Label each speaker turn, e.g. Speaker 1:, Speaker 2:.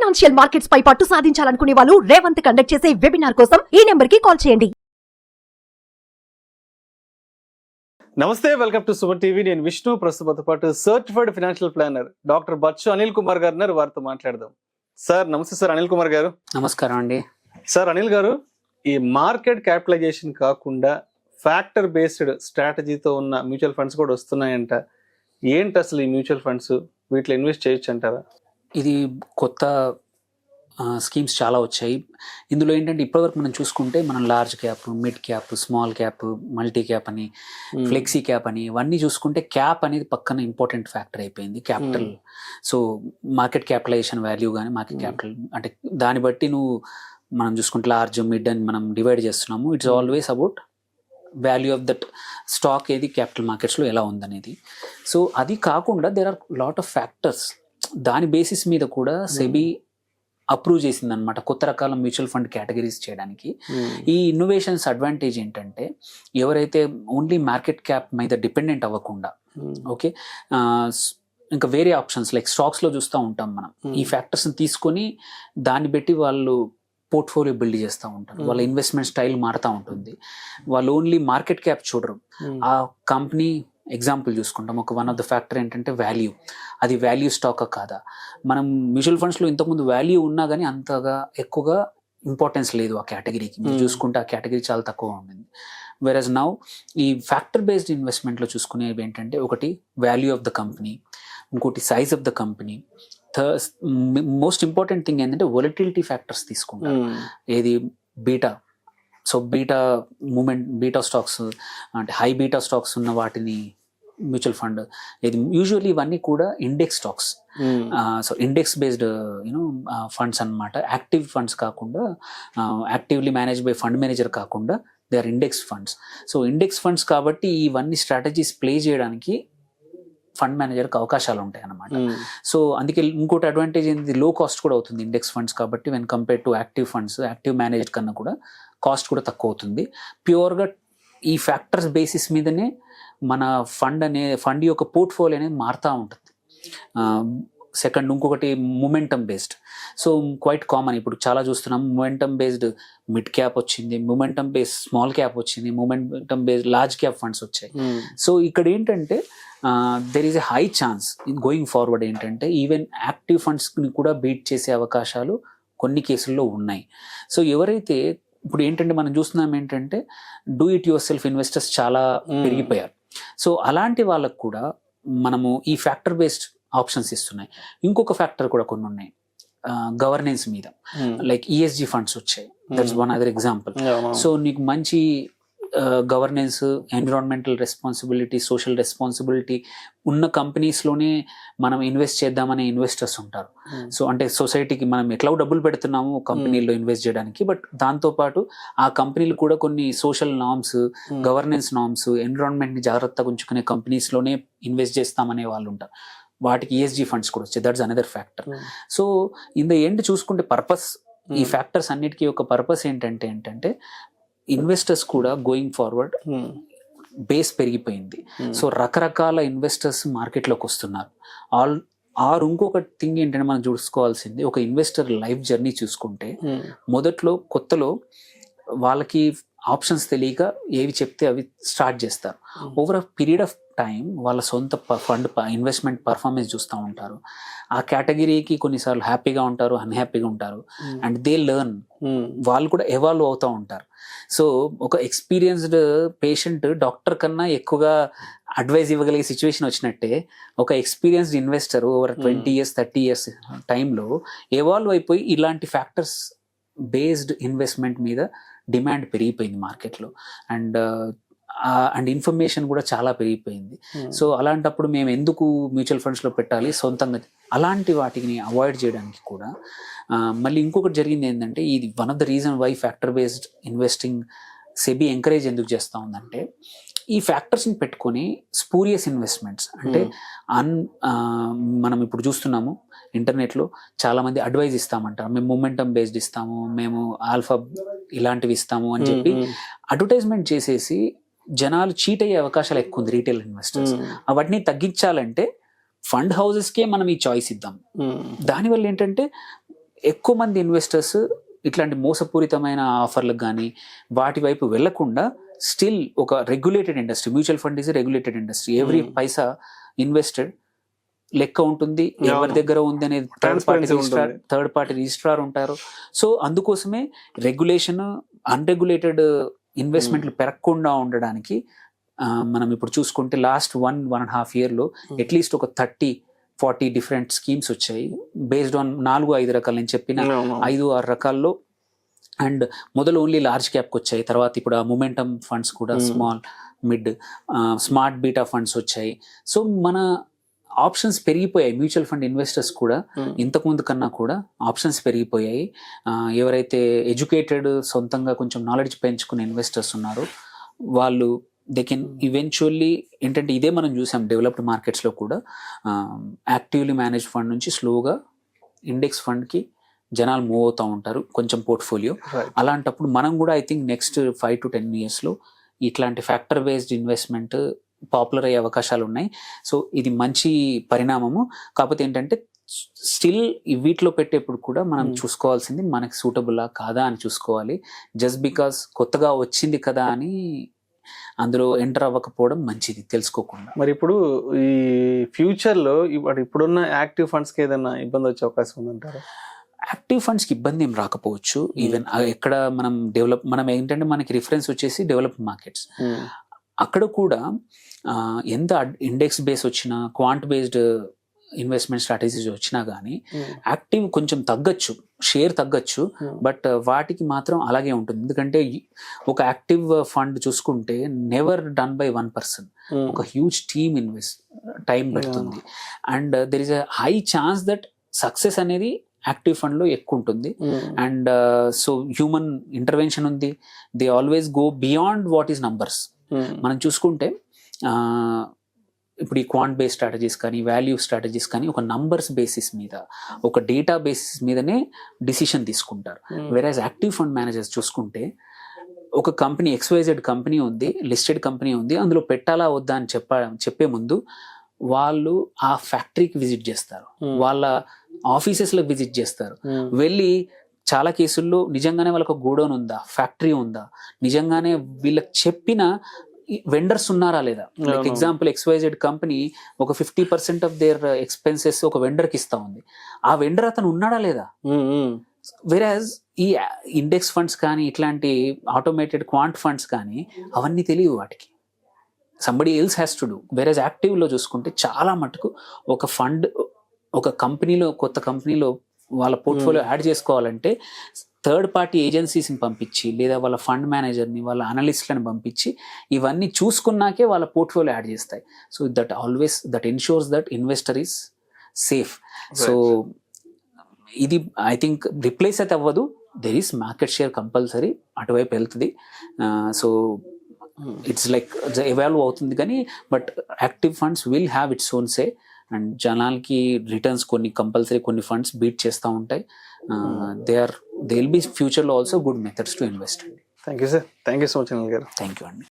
Speaker 1: Financial markets పై పట్టు సాధించాలనుకునే వాళ్ళు Revanth conduct చేసే వెబినార్ కోసం ఈ నెంబర్ కి కాల్ చేయండి.
Speaker 2: నమస్తే, వెల్కమ్ టు సుమన్ టీవీ. నేను విష్ణు. ప్రస్తుతంతో పాటు certified financial planner doctor Bachchu Anil Kumar గారు ఉన్నారు. వారితో మాట్లాడదాం. సార్ నమస్తే. సార్ అనిల్ కుమార్ గారు.
Speaker 3: నమస్కారం అండి.
Speaker 2: సార్ అనిల్ గారు, ఈ మార్కెట్ క్యాపిటలైజేషన్ కాకుండా ఫ్యాక్టర్ బేస్డ్ స్ట్రాటజీతో ఉన్న మ్యూచువల్ ఫండ్స్ కూడా వస్తున్నాయంట. ఏంటి అసలు ఈ మ్యూచువల్ ఫండ్స్? వీటిలో ఇన్వెస్ట్ చేయొచ్చు అంటారా?
Speaker 3: ఇది కొత్త స్కీమ్స్ చాలా వచ్చాయి. ఇందులో ఏంటంటే ఇప్పటివరకు మనం చూసుకుంటే మనం large cap, mid cap, small cap, multi cap అని, ఫ్లెక్సీ క్యాప్ అని ఇవన్నీ చూసుకుంటే క్యాప్ అనేది పక్కన ఇంపార్టెంట్ ఫ్యాక్టర్ అయిపోయింది. Capital, so market capitalization value కానీ మార్కెట్ క్యాపిటల్ అంటే దాన్ని బట్టి మనం చూసుకుంటే లార్జ్, మిడ్ అని మనం డివైడ్ చేస్తున్నాము. It's always about value of that stock ఏది క్యాపిటల్ మార్కెట్స్లో ఎలా ఉందనేది. సో అది కాకుండా there are lot of factors. దాని బేసిస్ మీద కూడా సెబీ అప్రూవ్ చేసింది అనమాట కొత్త రకాల మ్యూచువల్ ఫండ్ కేటగిరీస్ చేయడానికి. ఈ ఇన్నోవేషన్స్ అడ్వాంటేజ్ ఏంటంటే ఎవరైతే ఓన్లీ మార్కెట్ క్యాప్ మీద డిపెండెంట్ అవ్వకుండా, ఓకే, ఇంకా వేరే ఆప్షన్స్ లైక్ స్టాక్స్లో చూస్తూ ఉంటాం మనం, ఈ ఫ్యాక్టర్స్ని తీసుకొని దాన్ని బట్టి వాళ్ళు పోర్ట్ఫోలియో బిల్డ్ చేస్తూ ఉంటారు. వాళ్ళ ఇన్వెస్ట్మెంట్ స్టైల్ మారుతూ ఉంటుంది. వాళ్ళు ఓన్లీ మార్కెట్ క్యాప్ చూడరు. ఆ కంపెనీ ఎగ్జాంపుల్ చూసుకుంటాం. ఒక వన్ ఆఫ్ ద ఫ్యాక్టర్ ఏంటంటే వాల్యూ. అది వాల్యూ స్టాక్ కాదా? మనం మ్యూచువల్ ఫండ్స్లో ఇంతకుముందు వాల్యూ ఉన్నా కానీ అంతగా ఎక్కువగా ఇంపార్టెన్స్ లేదు ఆ కేటగిరీకి. మీరు చూసుకుంటే ఆ కేటగిరీ చాలా తక్కువ ఉండింది. వెరస్ నౌ ఈ ఫ్యాక్టర్ బేస్డ్ ఇన్వెస్ట్మెంట్లో చూసుకునేవి ఏంటంటే ఒకటి వాల్యూ ఆఫ్ ద కంపెనీ, ఇంకోటి size of the company, most important thing ఏంటంటే వొలటిలిటీ ఫ్యాక్టర్స్ తీసుకుంటారు. ఏది beta. So beta moment, beta stocks అంటే హై బీటా స్టాక్స్ ఉన్న వాటిని మ్యూచువల్ ఫండ్ ఇది యూజువల్లీ ఇవన్నీ కూడా index stocks. So index based funds అన్నమాట. యాక్టివ్ ఫండ్స్ కాకుండా, actively manage by fund manager కాకుండా they are index funds. So index funds కాబట్టి ఇవన్నీ స్ట్రాటజీస్ ప్లే చేయడానికి ఫండ్ మేనేజర్కి అవకాశాలు ఉంటాయి అన్నమాట. సో అందుకే ఇంకోటి అడ్వాంటేజ్ ఏంటి, లో కాస్ట్ కూడా అవుతుంది ఇండెక్స్ ఫండ్స్ కాబట్టి. When compare to active funds, active manager కన్నా కూడా కాస్ట్ కూడా తక్కువ అవుతుంది. ప్యూర్గా ఈ ఫ్యాక్టర్స్ బేసిస్ మీదనే మన ఫండ్ యొక్క పోర్ట్ఫోలియో అనేది మారుతూ ఉంటుంది. సెకండ్ ఇంకొకటి momentum based. So quite common ఇప్పుడు చాలా చూస్తున్నాం. మొమెంటమ్ బేస్డ్ మిడ్ క్యాప్ వచ్చింది, మొమెంటమ్ బేస్డ్ స్మాల్ క్యాప్ వచ్చింది, momentum based large cap funds వచ్చాయి. సో ఇక్కడ ఏంటంటే there is a high chance going forward ఏంటంటే ఈవెన్ యాక్టివ్ ఫండ్స్ని కూడా బీట్ చేసే అవకాశాలు కొన్ని కేసుల్లో ఉన్నాయి. సో ఎవరైతే ఇప్పుడు ఏంటంటే మనం చూస్తున్నాం ఏంటంటే do it your self investors చాలా పెరిగిపోయారు. సో అలాంటి వాళ్ళకు కూడా మనము ఈ ఫ్యాక్టర్ బేస్డ్ ఆప్షన్స్ ఇస్తున్నాయి. ఇంకొక ఫ్యాక్టర్ కూడా కొన్ని ఉన్నాయి గవర్నెన్స్ మీద, లైక్ ఈఎస్జీ ఫండ్స్ వచ్చాయి. That's one other example. So నీకు మంచి governance, environmental responsibility, social responsibility ఉన్న కంపెనీస్లోనే మనం ఇన్వెస్ట్ చేద్దామనే ఇన్వెస్టర్స్ ఉంటారు. సో అంటే సొసైటీకి మనం ఎట్లా డబ్బులు పెడుతున్నాము కంపెనీలో ఇన్వెస్ట్ చేయడానికి, బట్ దాంతోపాటు ఆ కంపెనీలు కూడా కొన్ని సోషల్ నార్మ్స్, గవర్నెన్స్ నార్మ్స్, ఎన్విరాన్మెంట్ని జాగ్రత్తగా ఉంచుకునే కంపెనీస్లోనే ఇన్వెస్ట్ చేస్తామనే వాళ్ళు ఉంటారు. వాటికి ఈఎస్జీ ఫండ్స్ కూడా వచ్చాయి. That's another factor. So in the end చూసుకుంటే పర్పస్, ఈ ఫ్యాక్టర్స్ అన్నిటికీ ఒక పర్పస్ ఏంటంటే ఇన్వెస్టర్స్ కూడా గోయింగ్ ఫార్వర్డ్ బేస్ పెరిగిపోయింది. సో రకరకాల ఇన్వెస్టర్స్ మార్కెట్లోకి వస్తున్నారు. ఇంకొక థింగ్ ఏంటంటే మనం చూసుకోవాల్సింది, ఒక ఇన్వెస్టర్ లైఫ్ జర్నీ చూసుకుంటే మొదట్లో కొత్తలో వాళ్ళకి ఆప్షన్స్ తెలియక ఏవి చెప్తే అవి స్టార్ట్ చేస్తారు. Over a period of time వాళ్ళ సొంత ఫండ్ ఇన్వెస్ట్మెంట్ పర్ఫార్మెన్స్ చూస్తూ ఉంటారు. ఆ కేటగిరీకి కొన్నిసార్లు హ్యాపీగా ఉంటారు, అన్హ్యాపీగా ఉంటారు. అండ్ దే లెర్న్, వాళ్ళు కూడా ఎవాల్వ్ అవుతూ ఉంటారు. సో ఒక ఎక్స్పీరియన్స్డ్ పేషెంట్ డాక్టర్ కన్నా ఎక్కువగా అడ్వైజ్ ఇవ్వగలిగే సిచ్యువేషన్ వచ్చినట్టే ఒక experienced investor over 20 years 30 years టైంలో ఎవాల్వ్ అయిపోయి ఇలాంటి ఫ్యాక్టర్స్ బేస్డ్ ఇన్వెస్ట్మెంట్ మీద డిమాండ్ పెరిగిపోయింది మార్కెట్లో. అండ్ ఇన్ఫర్మేషన్ కూడా చాలా పెరిగిపోయింది. సో అలాంటప్పుడు మేము ఎందుకు మ్యూచువల్ ఫండ్స్లో పెట్టాలి, సొంతంగా అలాంటి వాటిని అవాయిడ్ చేయడానికి కూడా మళ్ళీ ఇంకొకటి జరిగింది ఏంటంటే, ఇది one of the reason why factor based investing SEBI encourage ఎందుకు చేస్తూ ఉందంటే, ఈ ఫ్యాక్టర్స్ని పెట్టుకొని స్పూరియస్ ఇన్వెస్ట్మెంట్స్ అంటే మనం ఇప్పుడు చూస్తున్నాము ఇంటర్నెట్లో చాలామంది అడ్వైజ్ ఇస్తామంటారు, మేము మొమెంటమ్ బేస్డ్ ఇస్తాము, మేము ఆల్ఫా ఇలాంటివి ఇస్తాము అని చెప్పి అడ్వర్టైజ్మెంట్ చేసేసి జనాలు చీట్ అయ్యే అవకాశాలు ఎక్కువ ఉంది రీటైల్ ఇన్వెస్టర్స్. వాటిని తగ్గించాలంటే ఫండ్ హౌసెస్కే మనం ఈ చాయిస్ ఇద్దాం. దానివల్ల ఏంటంటే ఎక్కువ మంది ఇన్వెస్టర్స్ ఇట్లాంటి మోసపూరితమైన ఆఫర్లకు కానీ వాటి వైపు వెళ్లకుండా స్టిల్ ఒక regulated industry, mutual fund is regulated industry. Every Paisa invested లెక్క ఉంటుంది, ఎవరి దగ్గర ఉంది అనేది థర్డ్ పార్టీ రిజిస్ట్రార్ ఉంటారు. సో అందుకోసమే రెగ్యులేషన్, అన్రెగ్యులేటెడ్ ఇన్వెస్ట్మెంట్లు పెరగకుండా ఉండడానికి మనం ఇప్పుడు చూసుకుంటే లాస్ట్ 1.5 yearలో అట్లీస్ట్ ఒక 30-40 డిఫరెంట్ స్కీమ్స్ వచ్చాయి బేస్డ్ ఆన్ 4-5 రకాలు, నేను చెప్పిన 5-6 రకాల్లో. అండ్ మొదలు ఓన్లీ లార్జ్ క్యాప్కి వచ్చాయి, తర్వాత ఇప్పుడు ఆ మొమెంటమ్ ఫండ్స్ కూడా small mid smart beta funds వచ్చాయి. సో మన ఆప్షన్స్ పెరిగిపోయాయి, మ్యూచువల్ ఫండ్ ఇన్వెస్టర్స్ కూడా ఇంతకుముందు కన్నా కూడా ఆప్షన్స్ పెరిగిపోయాయి. ఎవరైతే ఎడ్యుకేటెడ్, సొంతంగా కొంచెం నాలెడ్జ్ పెంచుకునే ఇన్వెస్టర్స్ ఉన్నారో వాళ్ళు దే కెన్ ఈవెన్చువల్లీ ఏంటంటే ఇదే మనం చూసాం డెవలప్డ్ మార్కెట్స్లో కూడా యాక్టివ్లీ మేనేజ్ ఫండ్ నుంచి స్లోగా ఇండెక్స్ ఫండ్కి జనాలు మూవ్ అవుతూ ఉంటారు కొంచెం పోర్ట్ఫోలియో. అలాంటప్పుడు మనం కూడా ఐ థింక్ నెక్స్ట్ 5 to 10 yearsలో ఇట్లాంటి ఫ్యాక్టర్ బేస్డ్ ఇన్వెస్ట్మెంట్ పాపులర్ అయ్యే అవకాశాలు ఉన్నాయి. సో ఇది మంచి పరిణామము. కాకపోతే ఏంటంటే స్టిల్ వీటిలో పెట్టేప్పుడు కూడా మనం చూసుకోవాల్సింది మనకి సూటబుల్లా కాదా అని చూసుకోవాలి. జస్ట్ బికాస్ కొత్తగా వచ్చింది కదా అని అందులో ఎంటర్ అవ్వకపోవడం మంచిది తెలుసుకోకుండా.
Speaker 2: మరి ఇప్పుడు ఈ ఫ్యూచర్లో ఇప్పుడున్న యాక్టివ్ ఫండ్స్కి ఏదైనా ఇబ్బంది వచ్చే అవకాశం ఉందంటారా?
Speaker 3: యాక్టివ్ ఫండ్స్కి ఇబ్బంది ఏం రాకపోవచ్చు. ఈవెన్ ఎక్కడ మనం ఏంటంటే మనకి రిఫరెన్స్ వచ్చేసి డెవలప్డ్ మార్కెట్స్, అక్కడ కూడా ఎంత ఇండెక్స్ బేస్ వచ్చినా క్వాంట్ బేస్డ్ ఇన్వెస్ట్మెంట్ స్ట్రాటజీస్ వచ్చినా కానీ యాక్టివ్ కొంచెం తగ్గచ్చు, షేర్ తగ్గచ్చు, బట్ వాటికి మాత్రం అలాగే ఉంటుంది. ఎందుకంటే ఒక యాక్టివ్ ఫండ్ చూసుకుంటే నెవర్ డన్ బై 1 person, ఒక హ్యూజ్ టీమ్ టైం పెడుతుంది. And there is a high chance that success అనేది యాక్టివ్ ఫండ్లో ఎక్కువ ఉంటుంది. అండ్ సో హ్యూమన్ ఇంటర్వెన్షన్ ఉంది, they always go beyond what is numbers. మనం చూసుకుంటే ఇప్పుడు ఈ క్వాంట్ బేస్ స్ట్రాటజీస్ కానీ వాల్యూ స్ట్రాటజీస్ కానీ ఒక నంబర్స్ బేసిస్ మీద, ఒక డేటా బేసిస్ మీదనే డిసిషన్ తీసుకుంటారు. వెరాజ్ యాక్టివ్ ఫండ్ మేనేజర్స్ చూసుకుంటే ఒక కంపెనీ XYZ కంపెనీ ఉంది, లిస్టెడ్ కంపెనీ ఉంది, అందులో పెట్టాలా వద్దా అని చెప్పే ముందు వాళ్ళు ఆ ఫ్యాక్టరీకి విజిట్ చేస్తారు, వాళ్ళ ఆఫీసెస్లో విజిట్ చేస్తారు, వెళ్ళి చాలా కేసుల్లో నిజంగానే వాళ్ళకి ఒక గోడౌన్ ఉందా, ఫ్యాక్టరీ ఉందా, నిజంగానే వీళ్ళకి చెప్పిన వెండర్స్ ఉన్నారా లేదా. లైక్ ఎగ్జాంపుల్ XYZ కంపెనీ ఒక 50% ఆఫ్ దేర్ ఎక్స్పెన్సెస్ ఒక వెండర్కి ఇస్తా ఉంది, ఆ వెండర్ అతను ఉన్నాడా లేదా. వెరాజ్ ఈ ఇండెక్స్ ఫండ్స్ కానీ ఇట్లాంటి ఆటోమేటెడ్ క్వాంట్ ఫండ్స్ కానీ అవన్నీ తెలియవు వాటికి, somebody else has to do. వెరాజ్ యాక్టివ్లో చూసుకుంటే చాలా మటుకు ఒక ఫండ్ ఒక కంపెనీలో, కొత్త కంపెనీలో వాళ్ళ పోర్ట్ఫోలియో యాడ్ చేసుకోవాలంటే థర్డ్ పార్టీ ఏజెన్సీస్ని పంపించి లేదా వాళ్ళ ఫండ్ మేనేజర్ని, వాళ్ళ అనలిస్ట్లను పంపించి ఇవన్నీ చూసుకున్నాకే వాళ్ళ పోర్ట్ఫోలియో యాడ్ చేస్తాయి. So that ensures that investor is safe. So ఇది ఐ థింక్ రిప్లేస్ అయితే అవ్వదు, there is market share compulsory అటువైపు వెళ్తుంది. సో ఇట్స్ లైక్ ఎవాల్వ్ అవుతుంది కానీ, but active funds will have its own say. And జనాలకి returns కొన్ని కంపల్సరీ కొన్ని ఫండ్స్ బీట్ చేస్తూ ఉంటాయి. దే విల్ బి ఫ్యూచర్లో also good methods to invest అండి.
Speaker 2: Thank you sir, thank you so much Anil గారు.
Speaker 3: థ్యాంక్ యూ అండి.